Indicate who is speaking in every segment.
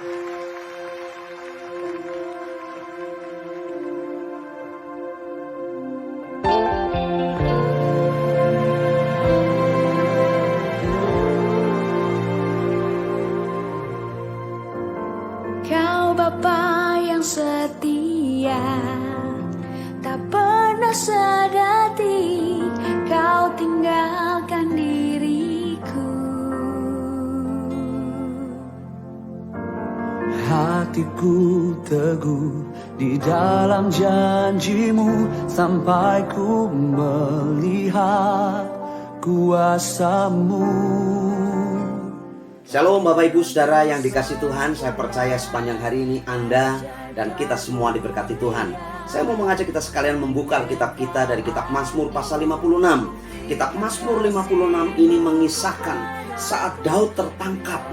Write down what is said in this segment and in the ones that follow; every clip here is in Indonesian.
Speaker 1: Kau Bapa yang setia, tak pernah sedati Kau tinggalkan diriku.
Speaker 2: Hatiku teguh di dalam janjimu sampai ku melihat kuasamu.
Speaker 3: Shalom Bapak Ibu Saudara yang dikasih Tuhan. Saya percaya sepanjang hari ini Anda dan kita semua diberkati Tuhan. Saya mau mengajak kita sekalian membuka Alkitab kita dari kitab Mazmur pasal 56. Kitab Mazmur 56 ini mengisahkan saat Daud tertangkap.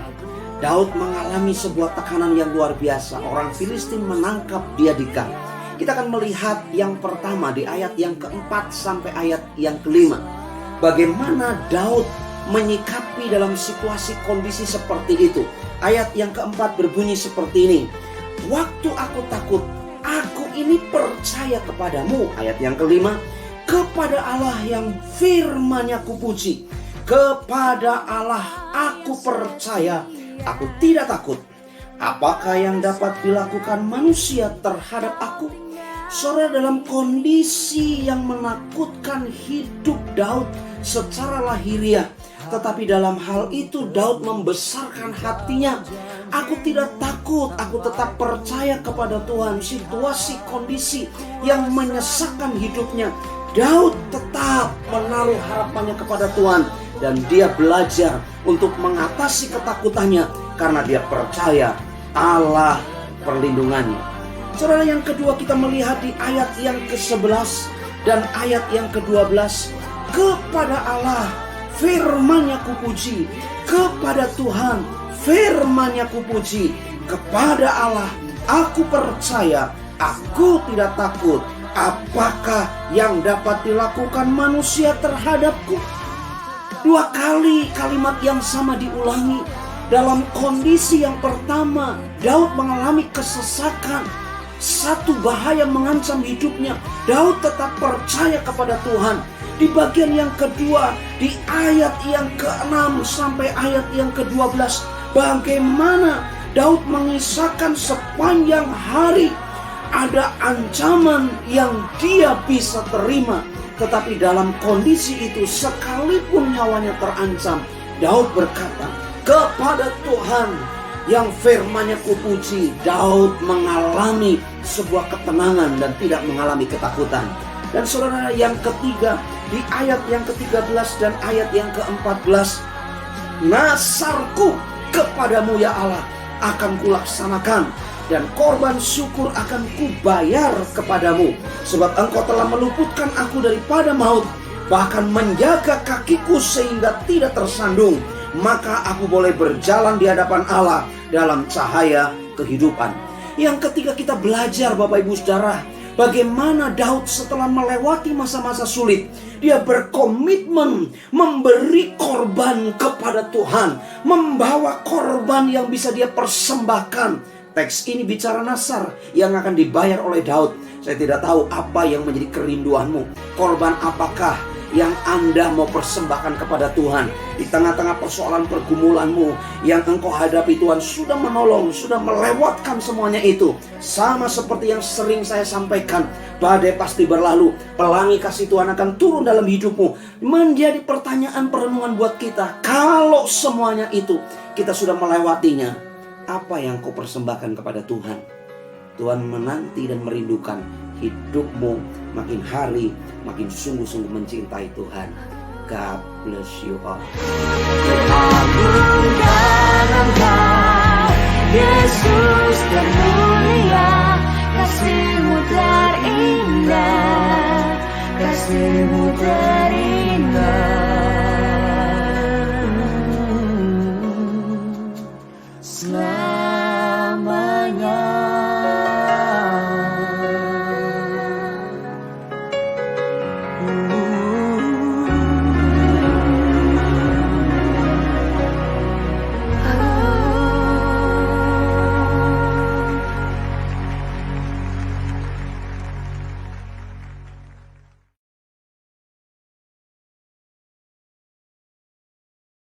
Speaker 3: Daud mengalami sebuah tekanan yang luar biasa. Orang Filistin menangkap dia di Gat. Kita akan melihat yang pertama di ayat yang keempat sampai ayat yang kelima. Bagaimana Daud menyikapi dalam situasi kondisi seperti itu. Ayat yang keempat berbunyi seperti ini. Waktu aku takut, aku ini percaya kepadamu. Ayat yang kelima, kepada Allah yang firman-Nya kupuji. Kepada Allah aku percaya, aku tidak takut. Apakah yang dapat dilakukan manusia terhadap aku? Saudara, dalam kondisi yang menakutkan hidup Daud secara lahiriah, tetapi dalam hal itu Daud membesarkan hatinya. Aku tidak takut, aku tetap percaya kepada Tuhan. Situasi kondisi yang menyesakkan hidupnya, Daud tetap menaruh harapannya kepada Tuhan. Dan dia belajar untuk mengatasi ketakutannya karena dia percaya Allah perlindungannya. Saudara, yang kedua kita melihat di ayat yang ke-11 dan ayat yang ke-12. Kepada Allah firman-Nya kupuji, kepada Tuhan firman-Nya kupuji. Kepada Allah aku percaya, aku tidak takut. Apakah yang dapat dilakukan manusia terhadapku? Dua kali kalimat yang sama diulangi. Dalam kondisi yang pertama, Daud mengalami kesesakan. Satu bahaya mengancam hidupnya. Daud tetap percaya kepada Tuhan. Di bagian yang kedua, di ayat yang ke-6 sampai ayat yang ke-12, bagaimana Daud mengisahkan sepanjang hari ada ancaman yang dia bisa terima. Tetapi dalam kondisi itu, sekalipun nyawanya terancam, Daud berkata, kepada Tuhan yang firman-Nya kupuji. Daud mengalami sebuah ketenangan dan tidak mengalami ketakutan. Dan saudara, yang ketiga, di ayat yang ke-13 dan ayat yang ke-14, nasarku kepadamu ya Allah akan kulaksanakan, dan korban syukur akan kubayar kepadamu. Sebab engkau telah meluputkan aku daripada maut, bahkan menjaga kakiku sehingga tidak tersandung. Maka aku boleh berjalan di hadapan Allah dalam cahaya kehidupan. Yang ketiga, kita belajar Bapak Ibu Saudara, bagaimana Daud setelah melewati masa-masa sulit, dia berkomitmen memberi korban kepada Tuhan, membawa korban yang bisa dia persembahkan. Teks ini bicara nasar yang akan dibayar oleh Daud. Saya tidak tahu apa yang menjadi kerinduanmu. Korban apakah yang Anda mau persembahkan kepada Tuhan di tengah-tengah persoalan pergumulanmu yang engkau hadapi? Tuhan sudah menolong, sudah melewatkan semuanya itu. Sama seperti yang sering saya sampaikan, badai pasti berlalu, pelangi kasih Tuhan akan turun dalam hidupmu. Menjadi pertanyaan perenungan buat kita, kalau semuanya itu kita sudah melewatinya, apa yang kau persembahkan kepada Tuhan? Tuhan menanti dan merindukan hidupmu makin hari makin sungguh-sungguh mencintai Tuhan. God bless you all.
Speaker 1: Teragungkan Engkau, Yesus termulia, kasih-Mu terindah, kasih-Mu terindah.